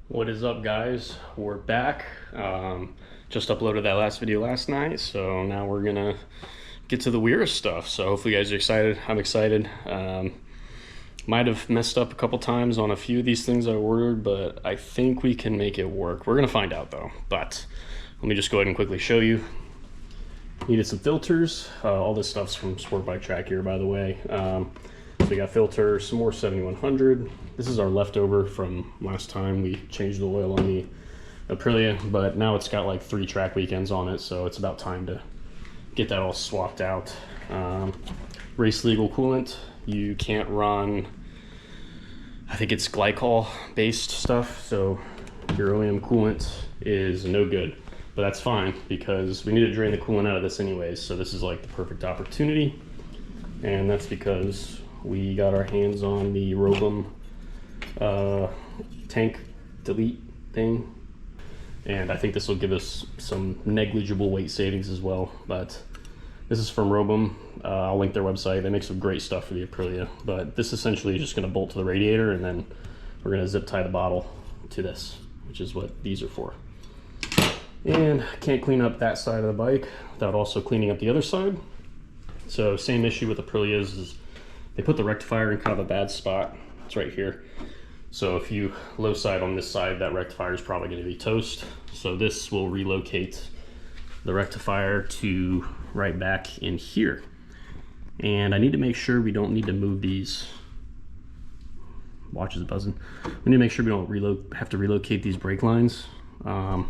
What is up, guys? We're back. Just uploaded that last video last night, so now we're gonna get to the WERA stuff. So hopefully you guys are excited. I'm excited. Might have messed up a couple times on a few of these things I ordered, but I think we can make it work. We're gonna find out though. But let me just go ahead and quickly show you. Needed some filters. All this stuff's from Sport Bike Track here, by the way. So we got filters, some more 7100. This is our leftover from last time we changed the oil on the Aprilia, but now it's got like 3 track weekends on it, so it's about time to get that all swapped out. Race legal coolant. You can't run, I think it's glycol based stuff, so your OEM coolant is no good, but that's fine because we need to drain the coolant out of this anyways, so this is like the perfect opportunity. And that's because we got our hands on the Robum tank delete thing, and I think this will give us some negligible weight savings as well. But this is from Robum. I'll link their website. They make some great stuff for the Aprilia, but this essentially is just going to bolt to the radiator, and then we're going to zip tie the bottle to this, which is what these are for. And can't clean up that side of the bike without also cleaning up the other side. So same issue with Aprilias is they put the rectifier in kind of a bad spot. It's right here. So if you low side on this side, that rectifier is probably going to be toast. So this will relocate the rectifier to right back in here. And I need to make sure we don't need to move these. Watch is buzzing. We need to make sure we don't have to relocate these brake lines. To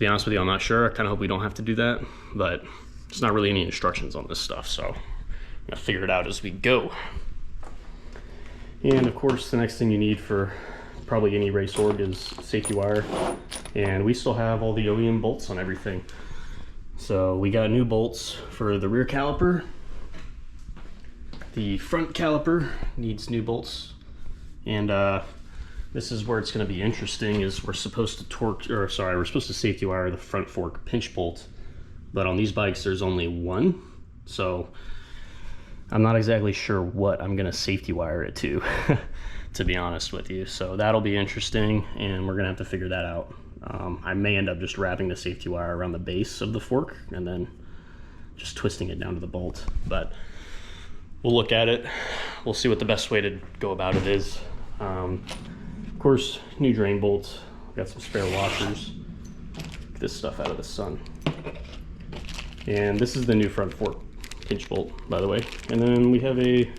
be honest with you, I'm not sure. I kind of hope we don't have to do that, but there's not really any instructions on this stuff, so I'm gonna figure it out as we go. And of course, the next thing you need for probably any race org is safety wire. And we still have all the OEM bolts on everything. So we got new bolts for the rear caliper. The front caliper needs new bolts. And this is where it's gonna be interesting, is we're supposed to safety wire the front fork pinch bolt. But on these bikes, there's only one. So I'm not exactly sure what I'm gonna safety wire it to, to be honest with you. So that'll be interesting, and we're gonna have to figure that out. I may end up just wrapping the safety wire around the base of the fork and then just twisting it down to the bolt. But we'll look at it. We'll see what the best way to go about it is. Of course, new drain bolts. Got some spare washers. Get this stuff out of the sun. And this is the new front fork pinch bolt, by the way. And then we have a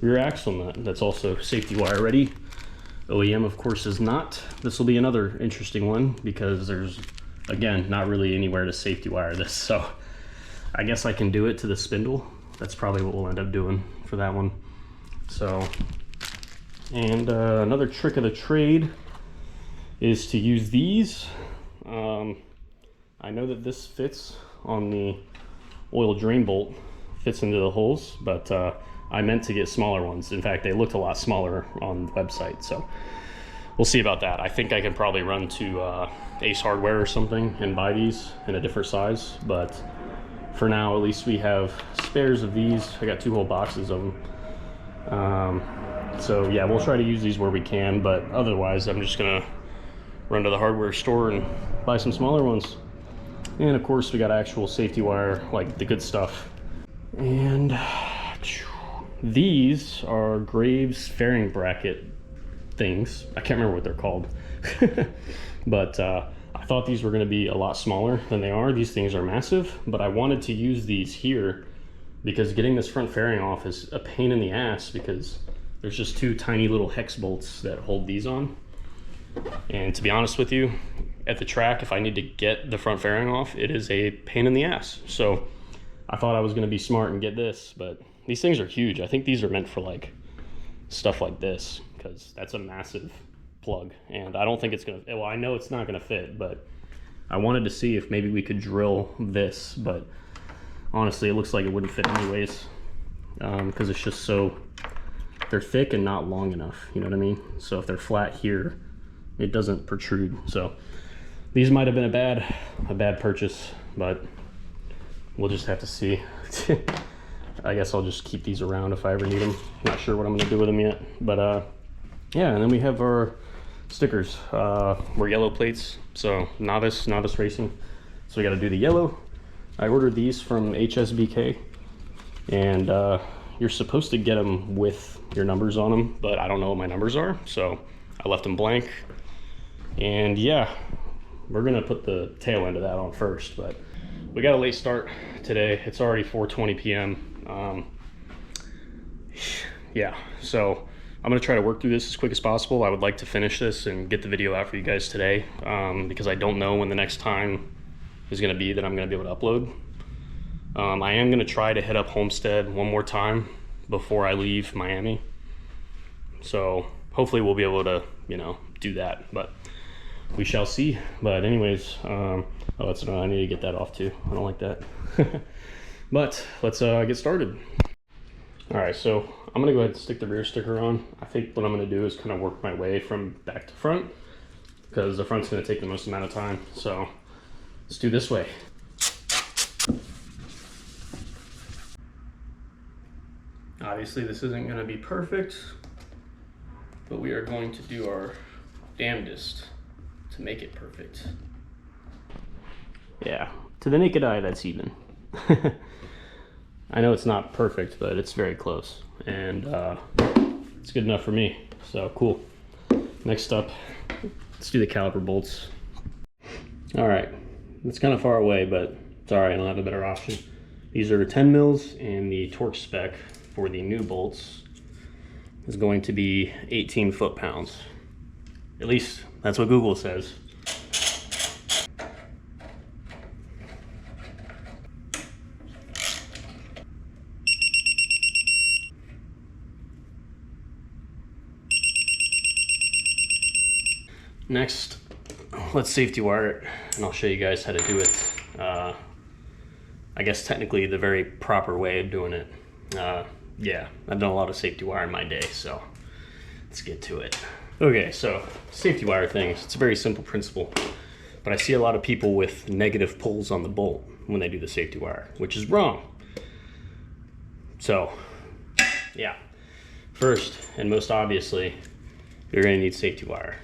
rear axle nut that's also safety wire ready. OEM, of course, is not. This will be another interesting one because there's, again, not really anywhere to safety wire this. So I guess I can do it to the spindle. That's probably what we'll end up doing for that one. So, and another trick of the trade is to use these. I know that this fits on the oil drain bolt, fits into the holes, but I meant to get smaller ones. In fact, they looked a lot smaller on the website, so we'll see about that. I think I can probably run to Ace Hardware or something and buy these in a different size, but for now, at least we have spares of these. I got 2 whole boxes of them. So yeah, we'll try to use these where we can, but otherwise I'm just gonna run to the hardware store and buy some smaller ones. And of course we got actual safety wire, like the good stuff. And these are Graves fairing bracket things. I can't remember what they're called. But I thought these were gonna be a lot smaller than they are. These things are massive, but I wanted to use these here because getting this front fairing off is a pain in the ass because there's just 2 tiny little hex bolts that hold these on. And to be honest with you, at the track, if I need to get the front fairing off, it is a pain in the ass. So I thought I was gonna be smart and get this, but these things are huge. I think these are meant for like stuff like this, because that's a massive plug. And I don't think it's gonna, well, I know it's not gonna fit, but I wanted to see if maybe we could drill this, but honestly, it looks like it wouldn't fit anyways, because it's just so, they're thick and not long enough, you know what I mean? So if they're flat here, it doesn't protrude. So these might have been a bad purchase, but we'll just have to see. I guess I'll just keep these around if I ever need them. Not sure what I'm gonna do with them yet, but yeah. And then we have our Stickers. We're yellow plates, so novice racing. So we got to do the yellow. I ordered these from HSBK, and you're supposed to get them with your numbers on them, but I don't know what my numbers are, so I left them blank. And yeah, we're gonna put the tail end of that on first, but we got a late start today. It's already 4:20 p.m. Yeah, so I'm gonna try to work through this as quick as possible. I would like to finish this and get the video out for you guys today, because I don't know when the next time is gonna be that I'm gonna be able to upload. I am gonna try to hit up Homestead one more time before I leave Miami. So hopefully we'll be able to, you know, do that, but we shall see. But anyways, oh, that's, I need to get that off too. I don't like that. But let's get started. All right, so I'm gonna go ahead and stick the rear sticker on. I think what I'm gonna do is kind of work my way from back to front, because the front's gonna take the most amount of time. So let's do this way. Obviously this isn't gonna be perfect, but we are going to do our damnedest to make it perfect. Yeah, to the naked eye, that's even. I know it's not perfect, but it's very close, and it's good enough for me, so cool. Next up, let's do the caliper bolts. All right, it's kind of far away, but it's all right, I don't have a better option. These are 10 mils, and the torque spec for the new bolts is going to be 18 foot-pounds. At least that's what Google says. Next, let's safety wire it, and I'll show you guys how to do it. I guess technically the very proper way of doing it. Yeah, I've done a lot of safety wire in my day, so let's get to it. Okay, so safety wire things, it's a very simple principle, but I see a lot of people with negative pulls on the bolt when they do the safety wire, which is wrong. So, yeah, first and most obviously, you're gonna need safety wire.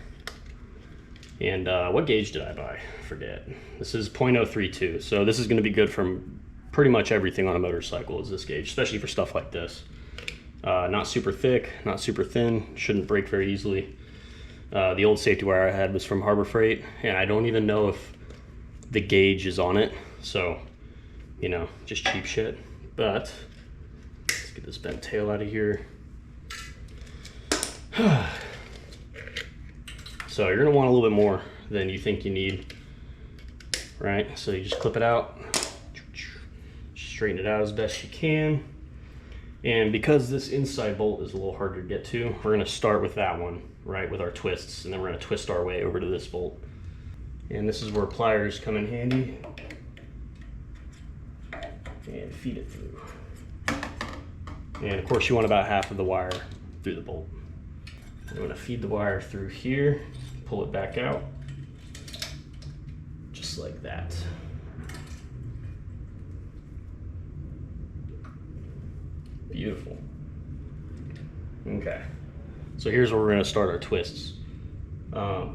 And what gauge did I buy? I forget. This is 0.032, so this is gonna be good from pretty much everything on a motorcycle is this gauge, especially for stuff like this. Not super thick, not super thin, shouldn't break very easily. The old safety wire I had was from Harbor Freight, and I don't even know if the gauge is on it, so, you know, just cheap shit. But let's get this bent tail out of here. So you're gonna want a little bit more than you think you need, right? So you just clip it out, straighten it out as best you can. And because this inside bolt is a little harder to get to, we're gonna start with that one, right, with our twists, and then we're gonna twist our way over to this bolt. And this is where pliers come in handy. And feed it through. And of course you want about half of the wire through the bolt. I'm gonna feed the wire through here, pull it back out, just like that. Beautiful. Okay, so here's where we're gonna start our twists.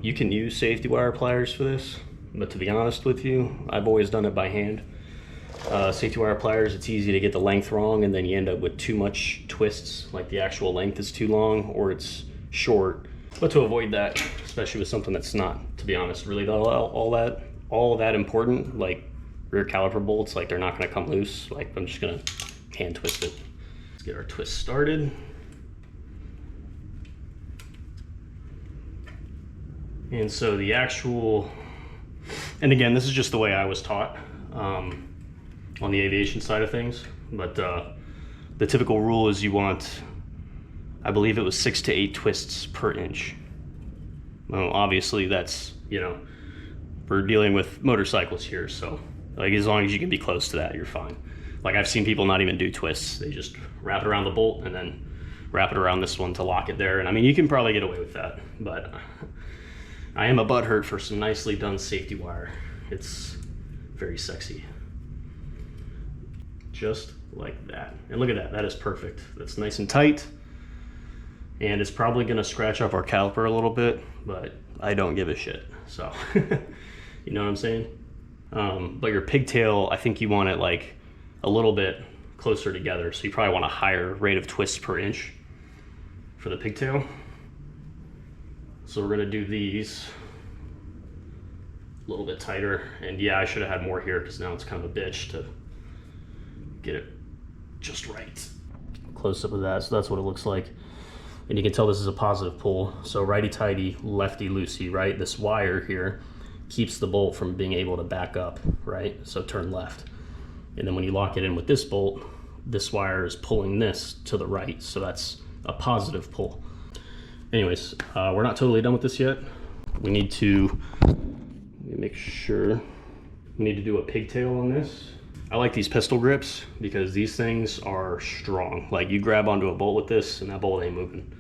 You can use safety wire pliers for this, but to be honest with you, I've always done it by hand. Safety wire pliers, it's easy to get the length wrong, and then you end up with too much twists, like the actual length is too long or it's short. But to avoid that, especially with something that's not, to be honest, really all that important, like rear caliper bolts, like they're not gonna come loose. Like I'm just gonna hand twist it. Let's get our twist started. And so the actual, and again, this is just the way I was taught on the aviation side of things, but the typical rule is you want, I believe it was 6 to 8 twists per inch. Well, obviously that's, you know, we're dealing with motorcycles here, so like as long as you can be close to that, you're fine. Like I've seen people not even do twists. They just wrap it around the bolt and then wrap it around this one to lock it there. And I mean, you can probably get away with that, but I am a butthurt for some nicely done safety wire. It's very sexy. Just like that. And look at that, that is perfect. That's nice and tight. And it's probably gonna scratch up our caliper a little bit, but I don't give a shit, so. You know what I'm saying? But your pigtail, I think you want it like a little bit closer together, so you probably want a higher rate of twists per inch for the pigtail. So we're gonna do these a little bit tighter, and yeah, I should have had more here because now it's kind of a bitch to get it just right. Close up of that, so that's what it looks like. And you can tell this is a positive pull. So righty-tighty, lefty-loosey, right? This wire here keeps the bolt from being able to back up, right? So turn left. And then when you lock it in with this bolt, this wire is pulling this to the right. So that's a positive pull. Anyways, we're not totally done with this yet. We need to make sure, we need to do a pigtail on this. I like these pistol grips because these things are strong. Like you grab onto a bolt with this and that bolt ain't moving.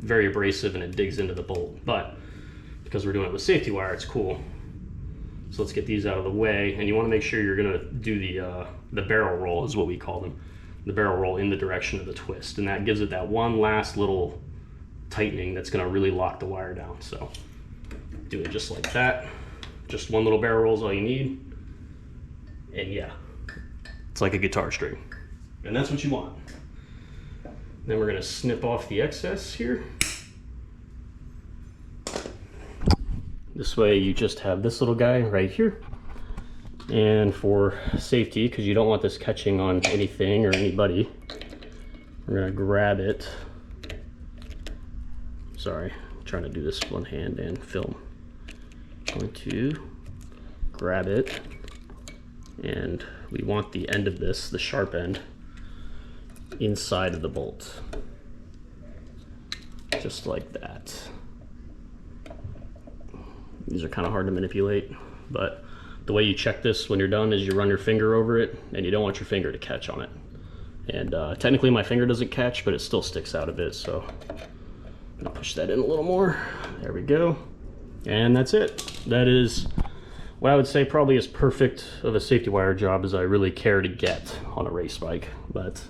Very abrasive and it digs into the bolt. But because we're doing it with safety wire, it's cool. So let's get these out of the way. And you want to make sure you're gonna do the barrel roll is what we call them. The barrel roll in the direction of the twist. And that gives it that one last little tightening that's gonna really lock the wire down. So do it just like that. Just one little barrel roll is all you need. And yeah, it's like a guitar string. And that's what you want. Then we're gonna snip off the excess here. This way you just have this little guy right here. And for safety, because you don't want this catching on anything or anybody, we're gonna grab it. Sorry, I'm trying to do this one hand and film. Going to grab it, and we want the end of this, the sharp end, inside of the bolt. Just like that. These are kind of hard to manipulate, but the way you check this when you're done is you run your finger over it, and you don't want your finger to catch on it. And technically my finger doesn't catch, but it still sticks out a bit, so I'm gonna push that in a little more. There we go. And that's it. That is what I would say probably as perfect of a safety wire job as I really care to get on a race bike. But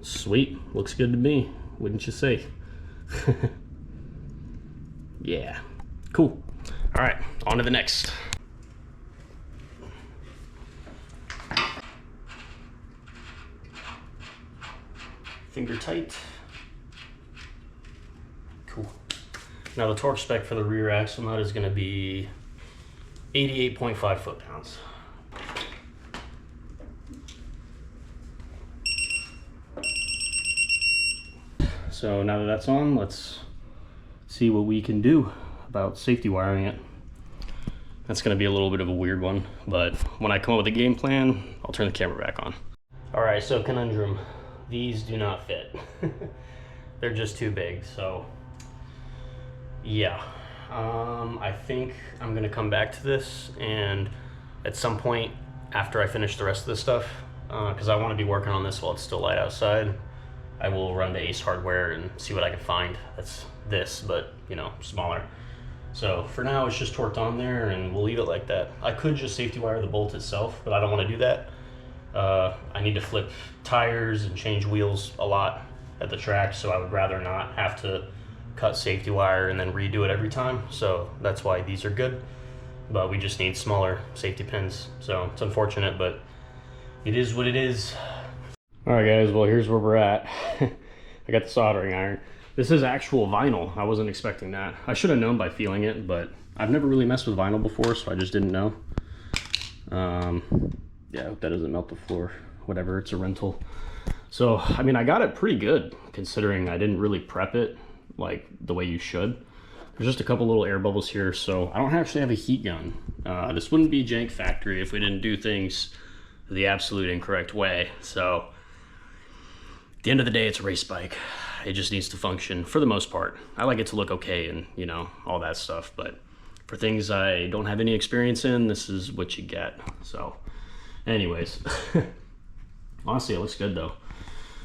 sweet, looks good to me, wouldn't you say? Yeah, cool. All right, on to the next. Finger tight. Cool. Now the torque spec for the rear axle nut is going to be 88.5 foot-pounds. So now that that's on, let's see what we can do about safety wiring it. That's going to be a little bit of a weird one, but when I come up with a game plan, I'll turn the camera back on. All right, so conundrum. These do not fit. They're just too big, so yeah. I think I'm gonna come back to this, and at some point after I finish the rest of this stuff, because I want to be working on this while it's still light outside, I will run to Ace Hardware and see what I can find that's this, but you know, smaller. So for now it's just torqued on there and we'll leave it like that. I could just safety wire the bolt itself, but I don't want to do that. I need to flip tires and change wheels a lot at the track, so I would rather not have to cut safety wire and then redo it every time. So that's why these are good, but we just need smaller safety pins. So it's unfortunate, but it is what it is. All right guys, well here's where we're at. I got the soldering iron. This is actual vinyl. I wasn't expecting that. I should have known by feeling it, but I've never really messed with vinyl before, so I just didn't know. Yeah, I hope that doesn't melt the floor. Whatever, it's a rental. So, I mean, I got it pretty good considering I didn't really prep it like the way you should. There's just a couple little air bubbles here, so I don't actually have a heat gun. This wouldn't be jank factory if we didn't do things the absolute incorrect way. So, at the end of the day, it's a race bike. It just needs to function for the most part. I like it to look okay and, you know, all that stuff, but for things I don't have any experience in, this is what you get. So, anyways, honestly, it looks good though.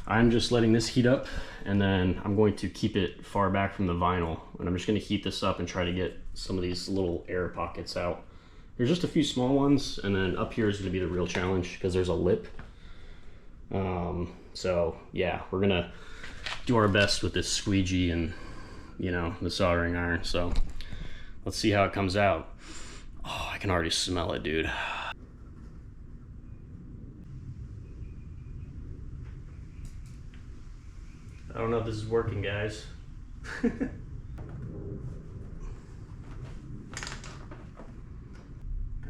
I'm just letting this heat up, and then I'm going to keep it far back from the vinyl, and I'm just going to heat this up and try to get some of these little air pockets out. There's just a few small ones, and then up here is going to be the real challenge because there's a lip. So yeah, we're gonna do our best with this squeegee and, you know, the soldering iron. So let's see how it comes out. Oh, I can already smell it, dude. I don't know if this is working, guys. Come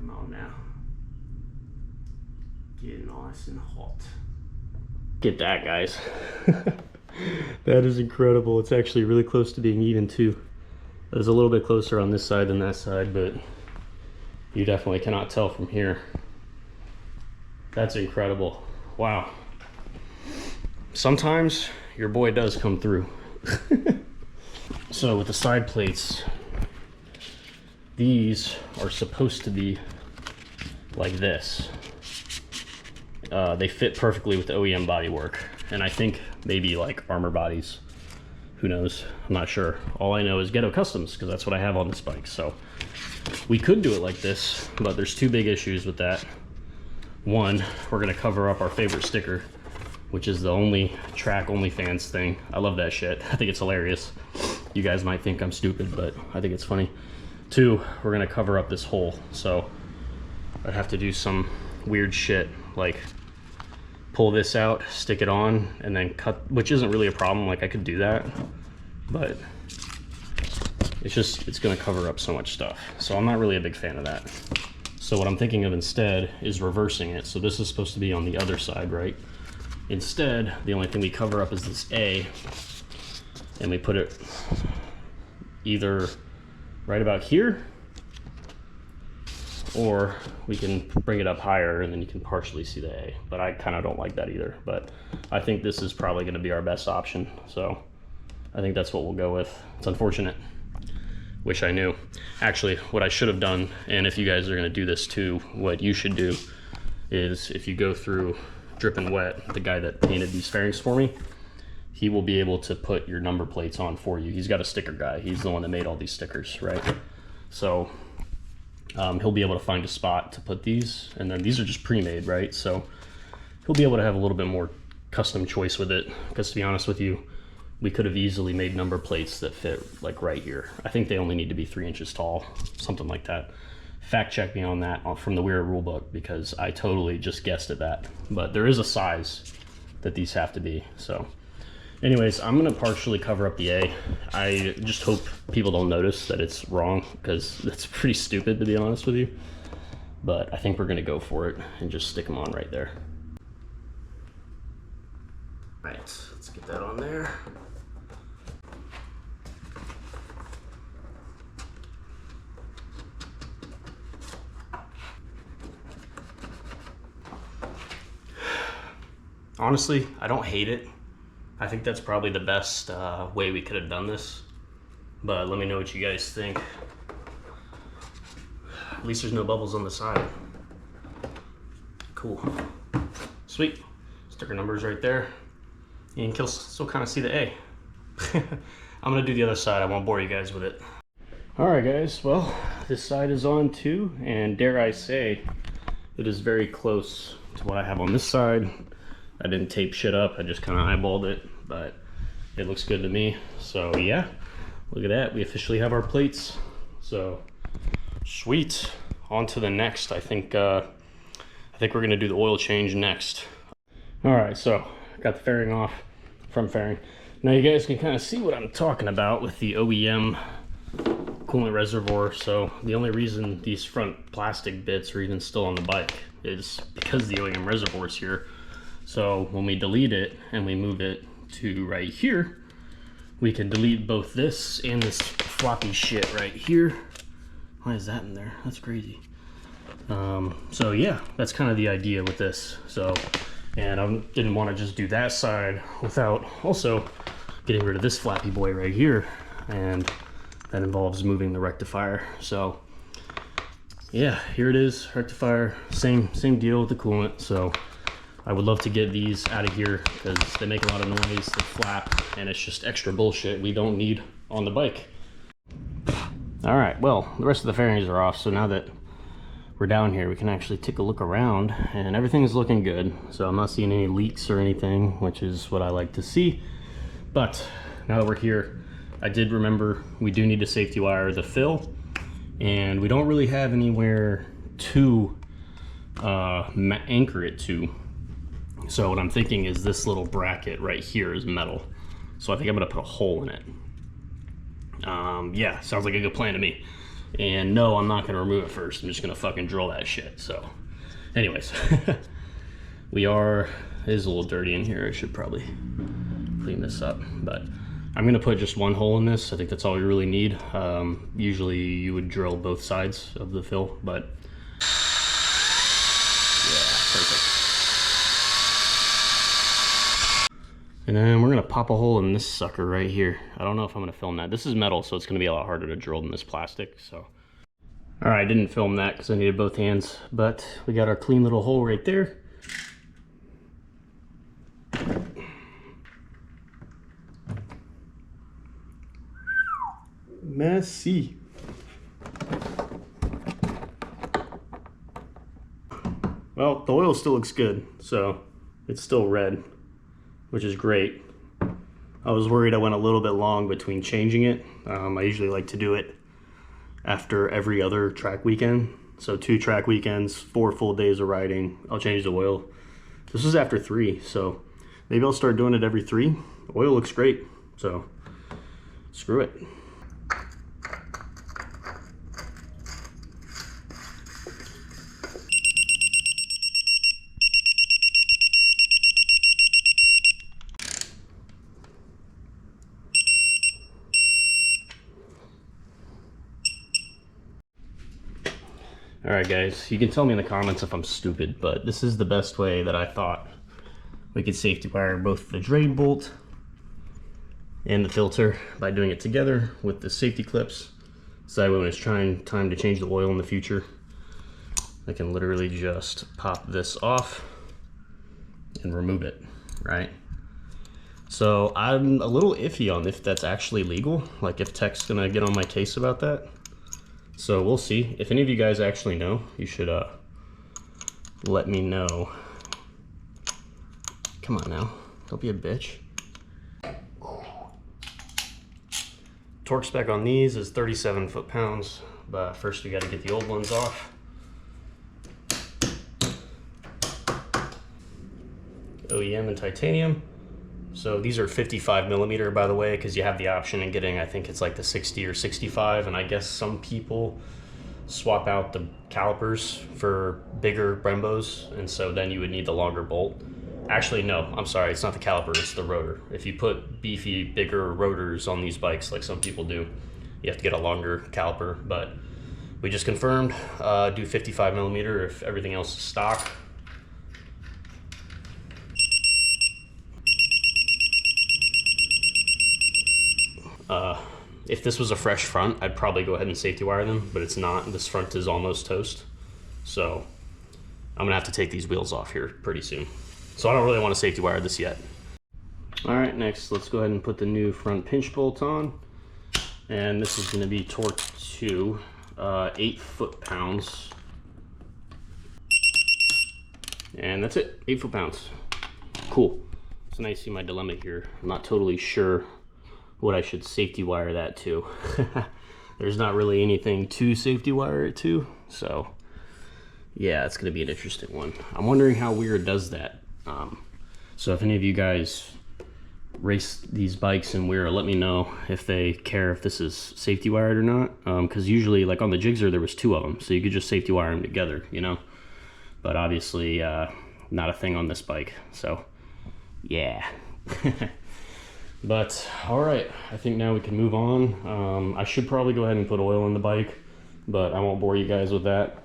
on now. Get nice and hot. Get that, guys. That is incredible. It's actually really close to being even too. It was a little bit closer on this side than that side, but you definitely cannot tell from here. That's incredible. Wow. Sometimes your boy does come through. So with the side plates, these are supposed to be like this. They fit perfectly with the OEM bodywork, and I think maybe like armor bodies. Who knows? I'm not sure. All I know is Ghetto Customs, because that's what I have on this bike. So we could do it like this, but there's two big issues with that. One, we're gonna cover up our favorite sticker, which is the only track OnlyFans thing. I love that shit. I think it's hilarious. You guys might think I'm stupid, but I think it's funny. Two, we're gonna cover up this hole. So I'd have to do some weird shit, like pull this out, stick it on, and then cut, which isn't really a problem. Like I could do that, but it's gonna cover up so much stuff. So I'm not really a big fan of that. So what I'm thinking of instead is reversing it. So this is supposed to be on the other side, right? Instead, the only thing we cover up is this A, and we put it either right about here, or we can bring it up higher and then you can partially see the A. But I kind of don't like that either. But I think this is probably going to be our best option. So I think that's what we'll go with. It's unfortunate. Wish I knew. Actually, what I should have done, and if you guys are going to do this too, what you should do is if you go through Drippin' Wet, the guy that painted these fairings for me, he will be able to put your number plates on for you. He's got a sticker guy. He's the one that made all these stickers, right? So he'll be able to find a spot to put these, and then these are just pre-made, right? So he'll be able to have a little bit more custom choice with it, because to be honest with you, we could have easily made number plates that fit like right here. I think they only need to be 3 inches tall, something like that. Fact check me on that from the WERA rulebook, because I totally just guessed at that. But there is a size that these have to be. So anyways, I'm gonna partially cover up the A. I just hope people don't notice that it's wrong, because that's pretty stupid, to be honest with you. But I think we're gonna go for it and just stick them on right there. Right, let's get that on there. Honestly, I don't hate it. I think that's probably the best way we could have done this. But let me know what you guys think. At least there's no bubbles on the side. Cool. Sweet. Sticker numbers right there. You can still kind of see the A. I'm gonna do the other side. I won't bore you guys with it. All right, guys. Well, this side is on too, and dare I say, it is very close to what I have on this side. I didn't tape shit up. I just kind of eyeballed it, but it looks good to me. So yeah, look at that. We officially have our plates. So sweet. On to the next. I think we're gonna do the oil change next. All right, so got the fairing off, front fairing. Now you guys can kind of see what I'm talking about with the OEM coolant reservoir. So the only reason these front plastic bits are even still on the bike is because the OEM reservoir is here. So when we delete it and we move it to right here, we can delete both this and this floppy shit right here. Why is that in there? That's crazy. So yeah, that's kind of the idea with this. So, and I didn't want to just do that side without also getting rid of this flappy boy right here, and that involves moving the rectifier. So yeah, here it is, rectifier, same deal with the coolant. So I would love to get these out of here because they make a lot of noise, they flap, and it's just extra bullshit we don't need on the bike. All right, well, the rest of the fairings are off, so now that we're down here, we can actually take a look around, and everything is looking good. So I'm not seeing any leaks or anything, which is what I like to see. But now that we're here, I did remember we do need to safety wire the fill, and we don't really have anywhere to anchor it to. So what I'm thinking is this little bracket right here is metal. So I think I'm gonna put a hole in it. Yeah, sounds like a good plan to me. And no, I'm not gonna remove it first. I'm just gonna fucking drill that shit. So anyways, it is a little dirty in here. I should probably clean this up, but I'm gonna put just one hole in this. I think that's all we really need. Usually you would drill both sides of the fill, but yeah, perfect. And then we're gonna pop a hole in this sucker right here. I don't know if I'm gonna film that. This is metal, so it's gonna be a lot harder to drill than this plastic, so. All right, I didn't film that because I needed both hands, but we got our clean little hole right there. Messy. Well, the oil still looks good, so it's still red, which is great. I was worried I went a little bit long between changing it. I usually like to do it after every other track weekend. So 2 track weekends, 4 full days of riding, I'll change the oil. This is after 3, so maybe I'll start doing it every 3. The oil looks great, so screw it. Alright guys, you can tell me in the comments if I'm stupid, but this is the best way that I thought we could safety wire both the drain bolt and the filter by doing it together with the safety clips. So that way when it's time to change the oil in the future, I can literally just pop this off and remove it, right? So I'm a little iffy on if that's actually legal, like if tech's gonna get on my case about that. So we'll see. If any of you guys actually know, you should let me know. Come on now, don't be a bitch. Torque spec on these is 37 foot-pounds, but first we got to get the old ones off. OEM and titanium. So these are 55 millimeter, by the way, because you have the option in getting, I think it's like the 60 or 65, and I guess some people swap out the calipers for bigger Brembos, and so then you would need the longer bolt. Actually, no, I'm sorry, it's not the caliper, it's the rotor. If you put beefy, bigger rotors on these bikes, like some people do, you have to get a longer caliper, but we just confirmed, do 55 millimeter if everything else is stock. If this was a fresh front, I'd probably go ahead and safety wire them, but it's not. This front is almost toast. So I'm gonna have to take these wheels off here pretty soon. So I don't really want to safety wire this yet. All right, next, let's go ahead and put the new front pinch bolt on. And this is gonna be torqued to 8 foot-pounds. And that's it, 8 foot-pounds. Cool. So now you see my dilemma here. I'm not totally sure what I should safety wire that to. There's not really anything to safety wire it to, so yeah, it's gonna be an interesting one. I'm wondering how WERA does that. So if any of you guys race these bikes in WERA, let me know if they care if this is safety wired or not, because usually, like on the Gixxer, there was 2 of them, so you could just safety wire them together, you know, but obviously not a thing on this bike, so yeah. But all right, I think now we can move on. I should probably go ahead and put oil in the bike, but I won't bore you guys with that.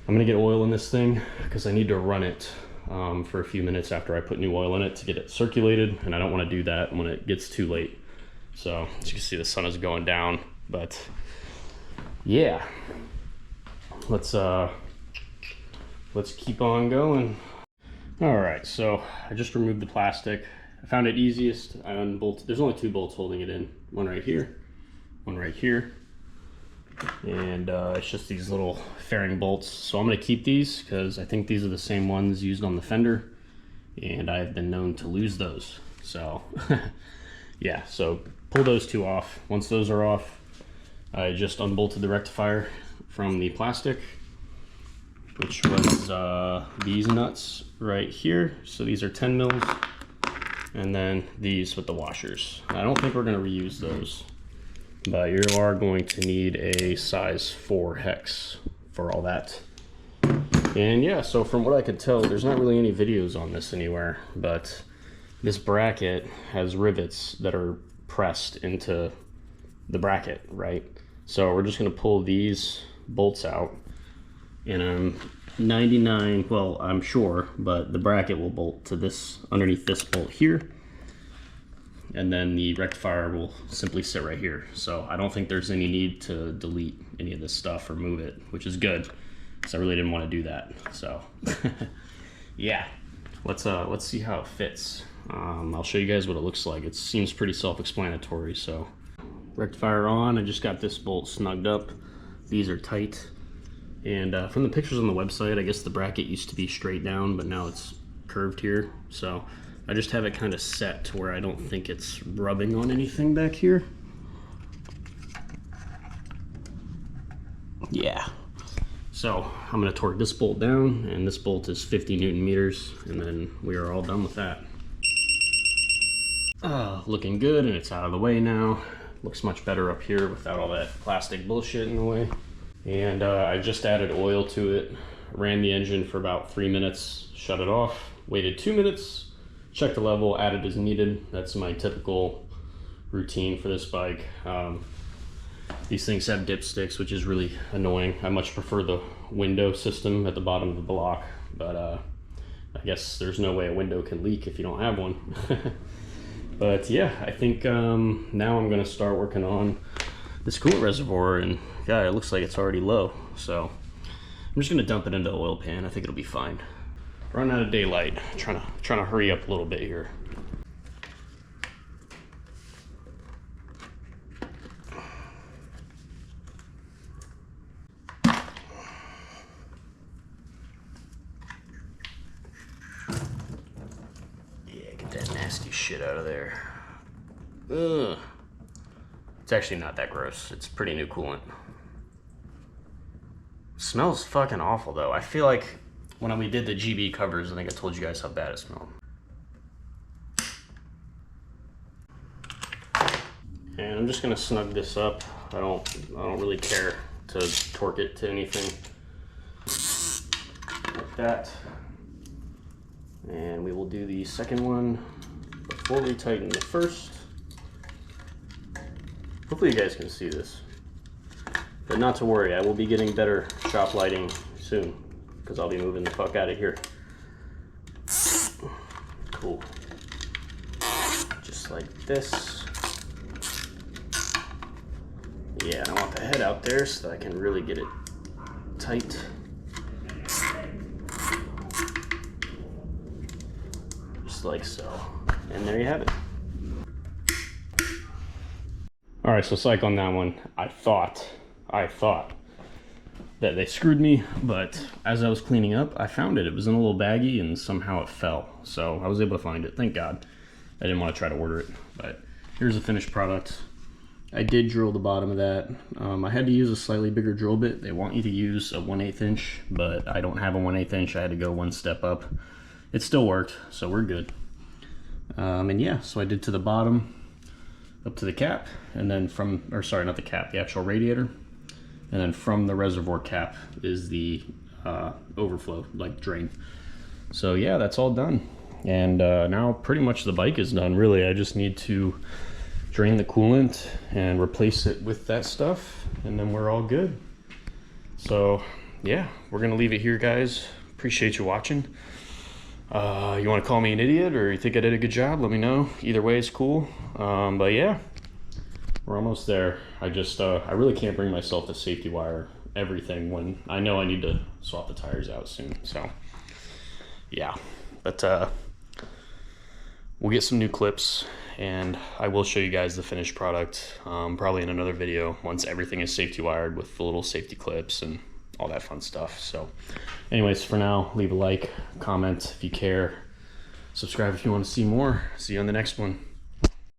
I'm gonna get oil in this thing because I need to run it for a few minutes after I put new oil in it to get it circulated, and I don't want to do that when it gets too late. So as you can see, the sun is going down, but yeah, let's keep on going. All right, so I just removed the plastic. I found it easiest. I unbolted. There's only 2 bolts holding it in. One right here, one right here. And it's just these little fairing bolts. So I'm gonna keep these because I think these are the same ones used on the fender, and I've been known to lose those. So yeah, so pull those two off. Once those are off, I just unbolted the rectifier from the plastic, which was these nuts right here. So these are 10 mils, and then these with the washers. I don't think we're going to reuse those, but you are going to need a size 4 hex for all that. And yeah, so from what I could tell, there's not really any videos on this anywhere, but this bracket has rivets that are pressed into the bracket, right? So we're just going to pull these bolts out, and I'm 99, well, I'm sure, but the bracket will bolt to this, underneath this bolt here, and then the rectifier will simply sit right here. So I don't think there's any need to delete any of this stuff or move it, which is good, because I really didn't want to do that. So yeah, let's see how it fits. I'll show you guys what it looks like. It seems pretty self-explanatory. So rectifier on, I just got this bolt snugged up. These are tight, and from the pictures on the website, I guess the bracket used to be straight down, but now it's curved here. So I just have it kind of set to where I don't think it's rubbing on anything back here. Yeah. So I'm going to torque this bolt down, and this bolt is 50 Newton meters, and then we are all done with that. Looking good, and it's out of the way now. Looks much better up here without all that plastic bullshit in the way. And I just added oil to it, ran the engine for about 3 minutes, shut it off, waited 2 minutes, checked the level, added as needed. That's my typical routine for this bike. These things have dipsticks, which is really annoying. I much prefer the window system at the bottom of the block, but I guess there's no way a window can leak if you don't have one. But yeah, I think now I'm gonna start working on this coolant reservoir, and yeah, it looks like it's already low. So I'm just gonna dump it into the oil pan. I think it'll be fine. Run out of daylight. Trying to hurry up a little bit here. Nasty shit out of there. Ugh. It's actually not that gross. It's pretty new coolant. Smells fucking awful though. I feel like when we did the GB covers, I think I told you guys how bad it smelled. And I'm just gonna snug this up. I don't really care to torque it to anything like that. And we will do the second one before we tighten the first. Hopefully you guys can see this, but not to worry, I will be getting better shop lighting soon, because I'll be moving the fuck out of here. Cool. Just like this. Yeah, and I want the head out there so that I can really get it tight. Just like so. And there you have it. All right, so psych on that one. I thought that they screwed me, but as I was cleaning up, I found it. It was in a little baggie and somehow it fell. So I was able to find it, thank God. I didn't want to try to order it, but here's the finished product. I did drill the bottom of that. I had to use a slightly bigger drill bit. They want you to use a 1/8 inch, but I don't have a 1/8 inch. I had to go one step up. It still worked, so we're good. And yeah, so I did to the bottom, up to the cap, and then from, or sorry, not the cap, the actual radiator. And then from the reservoir cap is the overflow, like drain. So yeah, that's all done. And now pretty much the bike is done, really. I just need to drain the coolant and replace it with that stuff, and then we're all good. So yeah, we're gonna leave it here, guys. Appreciate you watching. You want to call me an idiot, or you think I did a good job, let me know. Either way is cool. But yeah, we're almost there. I really can't bring myself to safety wire everything when I know I need to swap the tires out soon. So yeah, but we'll get some new clips, and I will show you guys the finished product probably in another video once everything is safety wired with the little safety clips and all that fun stuff. So anyways, for now, leave a like, comment if you care, subscribe if you want to see more. See you on the next one.